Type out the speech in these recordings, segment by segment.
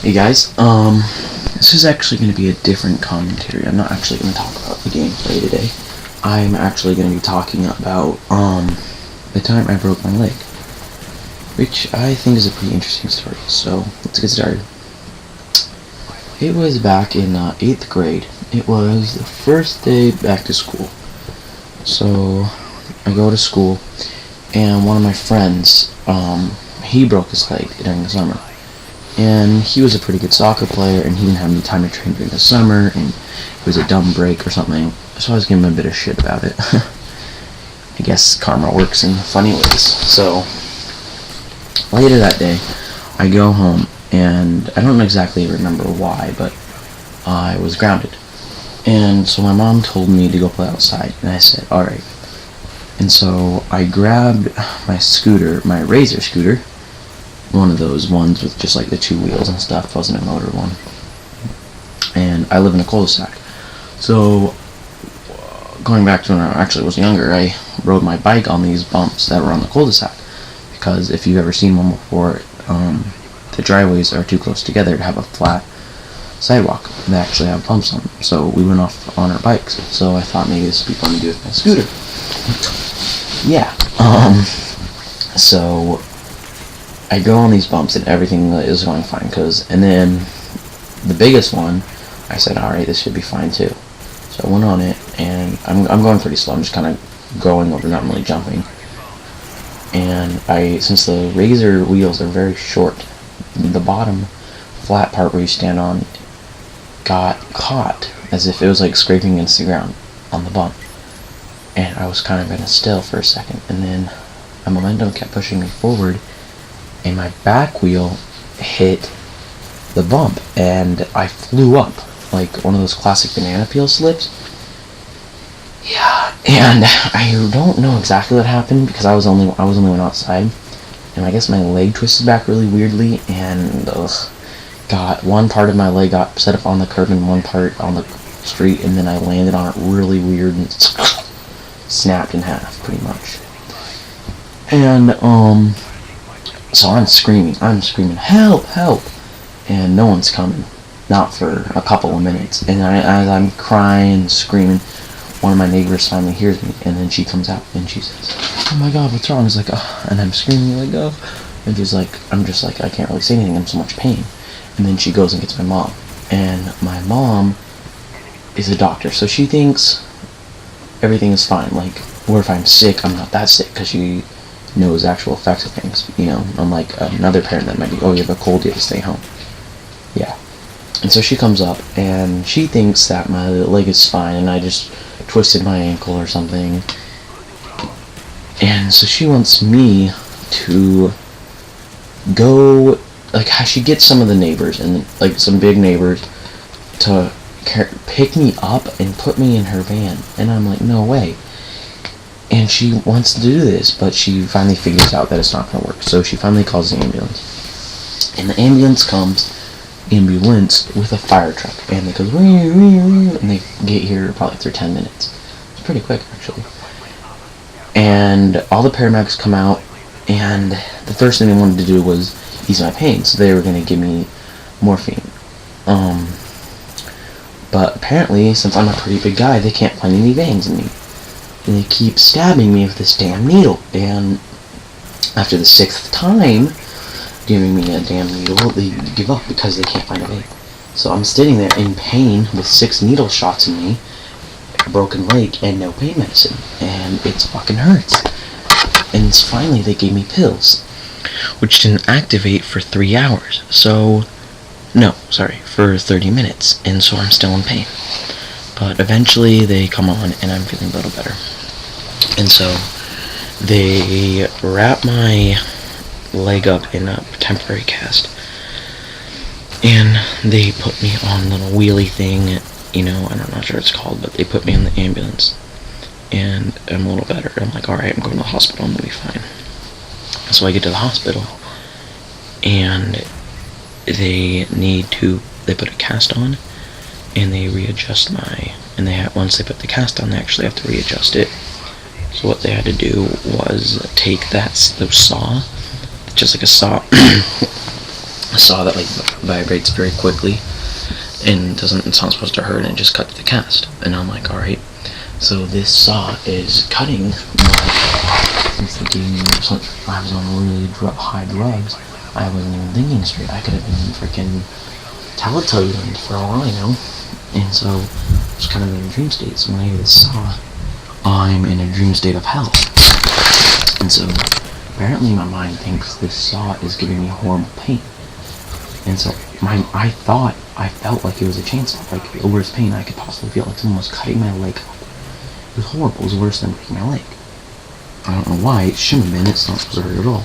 Hey guys, this is actually going to be a different commentary. I'm not actually going to talk about the gameplay today. I'm actually going to be talking about, the time I broke my leg, which I think is a pretty interesting story, so let's get started. It was back in, 8th grade. It was the first day back to school. So, I go to school, and one of my friends, he broke his leg during the summer. And he was a pretty good soccer player, and he didn't have any time to train during the summer, and it was a dumb break or something, so I was giving him a bit of shit about it. I guess karma works in funny ways. So, later that day, I go home, and I don't exactly remember why, but I was grounded. And so my mom told me to go play outside, and I said, alright. And so I grabbed my scooter, my Razor scooter, one of those ones with just like the two wheels and stuff, wasn't a motor one. And I live in a cul-de-sac. So, going back to when I actually was younger, I rode my bike on these bumps that were on the cul-de-sac. Because if you've ever seen one before, the driveways are too close together to have a flat sidewalk. They actually have bumps on them. So we went off on our bikes. So I thought maybe this would be fun to do with my scooter. Yeah. So I go on these bumps and everything is going fine, and then the biggest one, I said, alright, this should be fine too. So I went on it, and I'm going pretty slow, I'm just kind of going over, not really jumping. And since the Razor wheels are very short, the bottom flat part where you stand on got caught, as if it was like scraping against the ground on the bump. And I was kind of in a still for a second, and then my momentum kept pushing me forward, and my back wheel hit the bump, and I flew up like one of those classic banana peel slips. Yeah, and I don't know exactly what happened because I was only one outside, and I guess my leg twisted back really weirdly, and got one part of my leg got set up on the curb and one part on the street, and then I landed on it really weird and snapped in half pretty much. And so I'm screaming, help, help! And no one's coming, not for a couple of minutes. And as I'm crying, screaming, one of my neighbors finally hears me, and then she comes out, and she says, oh my god, what's wrong? I was like, oh, and I'm screaming, like, oh. And she's like, I'm just like, I can't really say anything, I'm in so much pain. And then she goes and gets my mom. And my mom is a doctor, so she thinks everything is fine. Like, or if I'm sick, I'm not that sick, because she knows actual effects of things, unlike another parent that might be, oh, you have a cold, you have to stay home. Yeah. And so she comes up, and she thinks that my leg is fine, and I just twisted my ankle or something. And so she wants me to go, like, she gets some of the neighbors, and like some big neighbors, to pick me up and put me in her van. And I'm like, no way. And she wants to do this, but she finally figures out that it's not going to work. So she finally calls the ambulance. And the ambulance comes, with a fire truck. And it goes, and they get here probably after 10 minutes. It's pretty quick, actually. And all the paramedics come out, and the first thing they wanted to do was ease my pain. So they were going to give me morphine. But apparently, since I'm a pretty big guy, they can't find any veins in me. And they keep stabbing me with this damn needle. And after the 6th time giving me a damn needle, they give up because they can't find a vein. So I'm sitting there in pain with 6 needle shots in me, a broken leg, and no pain medicine. And it fucking hurts. And finally they gave me pills, which didn't activate for 3 hours. For 30 minutes. And so I'm still in pain. But eventually they come on, and I'm feeling a little better. And so they wrap my leg up in a temporary cast, and they put me on a little wheelie thing, I'm not sure what it's called, but they put me in the ambulance, and I'm a little better. I'm like, alright, I'm going to the hospital, I'm going to be fine. So I get to the hospital, and they put a cast on, and they readjust once they put the cast on, they actually have to readjust it. So what they had to do was take the saw, just like a saw, saw that like vibrates very quickly and it's not supposed to hurt, and it just cuts the cast. And I'm like, alright. So this saw is cutting since the game I was on really high drugs. I wasn't even thinking straight. I could have been freaking Teletubbied for all I know. And so I was kind of in a dream state. So when I hear this saw, I'm in a dream state of hell. And so apparently my mind thinks this saw is giving me horrible pain. And so I felt like it was a chainsaw, like the worst pain I could possibly feel, like someone was cutting my leg off. It was horrible. It was worse than breaking my leg. I don't know why. It shouldn't have been. It's not supposed to hurt at all.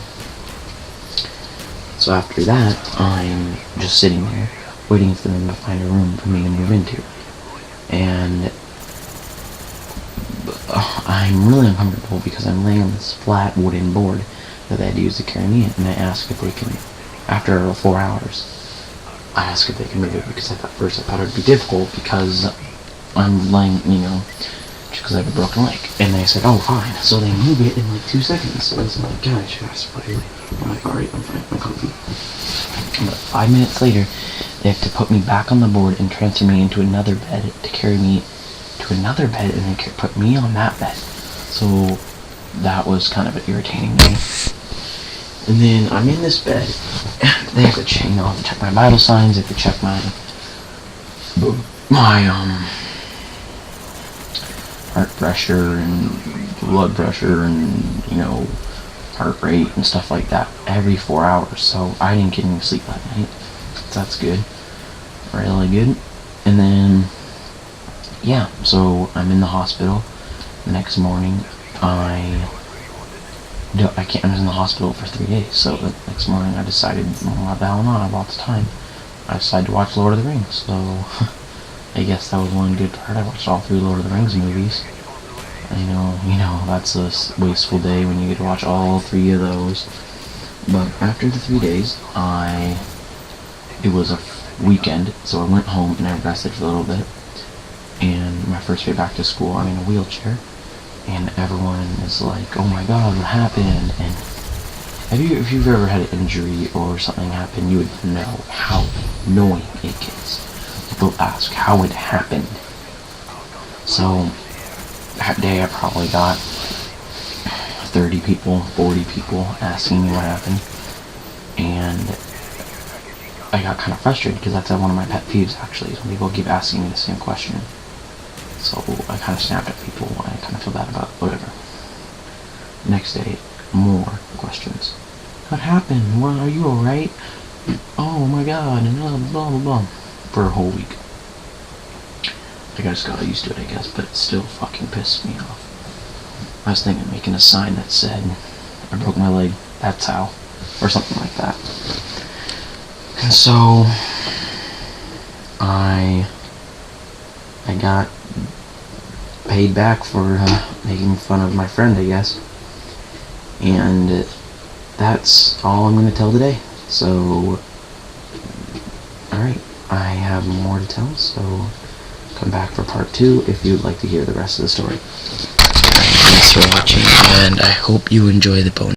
So after that, I'm just sitting there, waiting for them to find a room for me to move into. And I'm really uncomfortable because I'm laying on this flat wooden board that they had to use to carry me in. And I ask if they can, after 4 hours, I ask if they can move it because at first I thought it would be difficult because I'm laying, because I have a broken leg. And they said, oh, fine. So they move it in like 2 seconds. So it's like, God, I should ask for it. I'm like, alright, I'm fine, I'm comfy. But 5 minutes later, they have to put me back on the board and transfer me into another bed to carry me to another bed and then put me on that bed. So that was kind of irritating me. And then I'm in this bed. They have to check, check my vital signs. They have to check my heart pressure and blood pressure and heart rate and stuff like that every 4 hours. So I didn't get any sleep that night. So that's good, really good. And then so I'm in the hospital. The next morning I was in the hospital for 3 days. So the next morning I decided, what the hell not? I have lots of time. I decided to watch Lord of the Rings. So I guess that was one good part. I watched all 3 Lord of the Rings movies. That's a wasteful day when you get to watch all 3 of those. But after the 3 days, it was a weekend, so I went home and I rested for a little bit. And my first day back to school, I'm in a wheelchair, and everyone is like, "Oh my God, what happened?" And if you've ever had an injury or something happen, you would know how annoying it gets. People ask how it happened. So that day I probably got 30 people, 40 people asking me what happened. And I got kind of frustrated because that's one of my pet peeves actually, is when people keep asking me the same question. So I kind of snapped at people. I kind of feel bad about whatever. Next day, more questions. What happened? Well, are you alright? Oh my God, and blah blah blah. For a whole week. I just got used to it, I guess, but it still fucking pissed me off. I was thinking of making a sign that said, I broke my leg, that's how, or something like that. And so, I got paid back for making fun of my friend, I guess. And that's all I'm going to tell today. So, alright, I have more to tell, so come back for part 2 if you would like to hear the rest of the story. Thanks for watching, and I hope you enjoy the bonus.